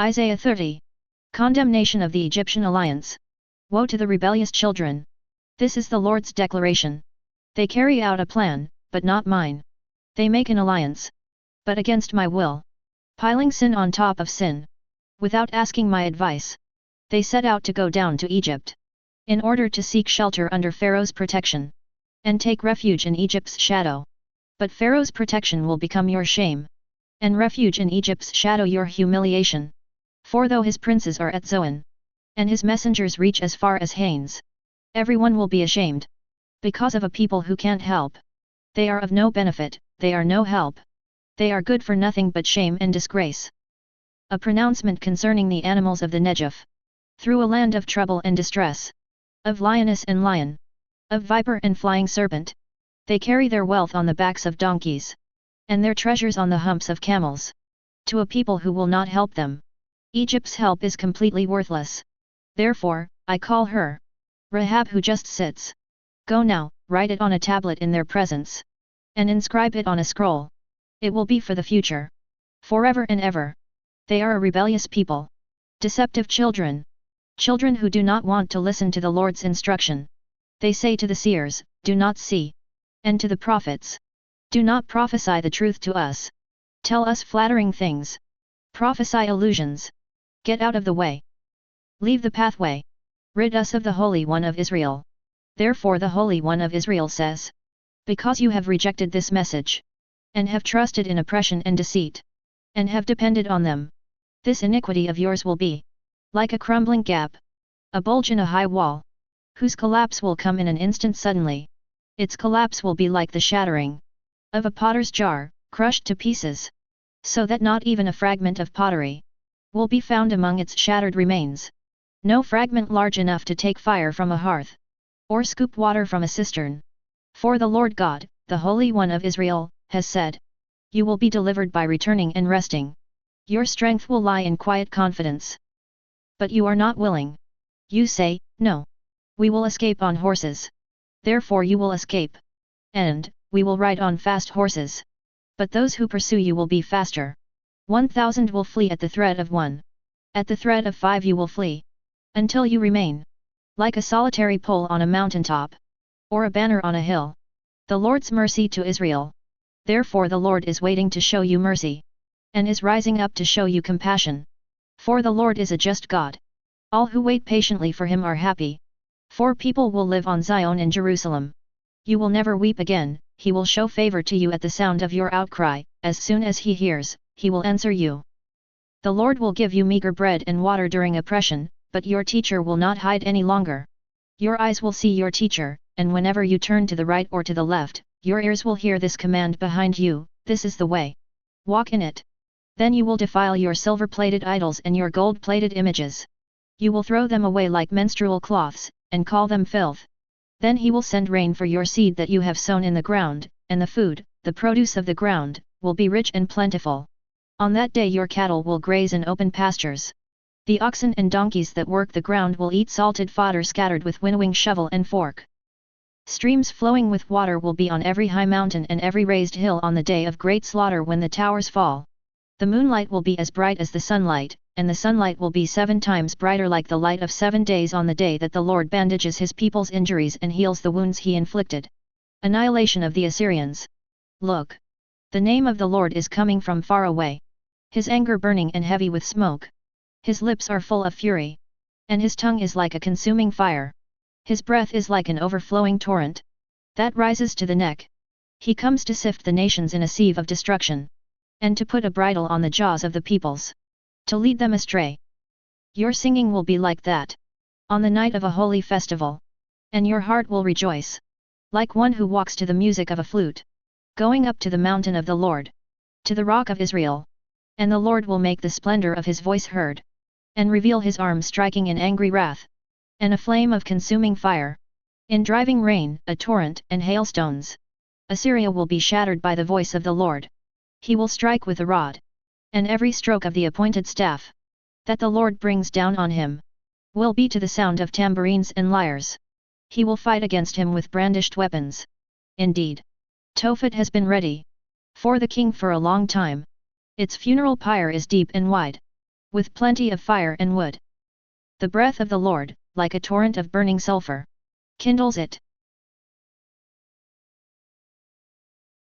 Isaiah 30. Condemnation of the Egyptian alliance. Woe to the rebellious children! This is the Lord's declaration. They carry out a plan, but not mine. They make an alliance, but against my will, piling sin on top of sin. Without asking my advice, they set out to go down to Egypt, in order to seek shelter under Pharaoh's protection, and take refuge in Egypt's shadow. But Pharaoh's protection will become your shame, and refuge in Egypt's shadow your humiliation. For though his princes are at Zoan, and his messengers reach as far as Hanes, everyone will be ashamed, because of a people who can't help. They are of no benefit, they are no help. They are good for nothing but shame and disgrace. A pronouncement concerning the animals of the Negev. Through a land of trouble and distress, of lioness and lion, of viper and flying serpent, they carry their wealth on the backs of donkeys, and their treasures on the humps of camels, to a people who will not help them. Egypt's help is completely worthless. Therefore, I call her Rahab, who just sits. Go now, write it on a tablet in their presence, and inscribe it on a scroll. It will be for the future, forever and ever. They are a rebellious people, deceptive children, children who do not want to listen to the Lord's instruction. They say to the seers, do not see, and to the prophets, do not prophesy the truth to us. Tell us flattering things, prophesy illusions. Get out of the way. Leave the pathway. Rid us of the Holy One of Israel. Therefore the Holy One of Israel says, because you have rejected this message, and have trusted in oppression and deceit, and have depended on them, this iniquity of yours will be like a crumbling gap, a bulge in a high wall, whose collapse will come in an instant suddenly. Its collapse will be like the shattering of a potter's jar, crushed to pieces, so that not even a fragment of pottery will be found among its shattered remains. No fragment large enough to take fire from a hearth, or scoop water from a cistern. For the Lord God, the Holy One of Israel, has said, you will be delivered by returning and resting. Your strength will lie in quiet confidence. But you are not willing. You say, no. We will escape on horses. Therefore you will escape. And, we will ride on fast horses. But those who pursue you will be faster. 1,000 will flee at the threat of one. At the threat of 5 you will flee. Until you remain like a solitary pole on a mountaintop, or a banner on a hill. The Lord's mercy to Israel. Therefore the Lord is waiting to show you mercy, and is rising up to show you compassion. For the Lord is a just God. All who wait patiently for him are happy. For people will live on Zion and Jerusalem. You will never weep again. He will show favor to you at the sound of your outcry. As soon as he hears, he will answer you. The Lord will give you meager bread and water during oppression, but your teacher will not hide any longer. Your eyes will see your teacher, and whenever you turn to the right or to the left, your ears will hear this command behind you, this is the way. Walk in it. Then you will defile your silver-plated idols and your gold-plated images. You will throw them away like menstrual cloths, and call them filth. Then he will send rain for your seed that you have sown in the ground, and the food, the produce of the ground, will be rich and plentiful. On that day your cattle will graze in open pastures. The oxen and donkeys that work the ground will eat salted fodder scattered with winnowing shovel and fork. Streams flowing with water will be on every high mountain and every raised hill on the day of great slaughter when the towers fall. The moonlight will be as bright as the sunlight, and the sunlight will be 7 times brighter like the light of 7 days on the day that the Lord bandages his people's injuries and heals the wounds he inflicted. Annihilation of the Assyrians. Look! The name of the Lord is coming from far away. His anger burning and heavy with smoke. His lips are full of fury, and his tongue is like a consuming fire. His breath is like an overflowing torrent that rises to the neck. He comes to sift the nations in a sieve of destruction, and to put a bridle on the jaws of the peoples, to lead them astray. Your singing will be like that on the night of a holy festival, and your heart will rejoice like one who walks to the music of a flute, going up to the mountain of the Lord, to the rock of Israel. And the Lord will make the splendor of his voice heard, and reveal his arm striking in angry wrath, and a flame of consuming fire, in driving rain, a torrent, and hailstones. Assyria will be shattered by the voice of the Lord. He will strike with a rod, and every stroke of the appointed staff that the Lord brings down on him will be to the sound of tambourines and lyres. He will fight against him with brandished weapons. Indeed, Tophet has been ready for the king for a long time. Its funeral pyre is deep and wide. with plenty of fire and wood. The breath of the Lord, like a torrent of burning sulfur, kindles it.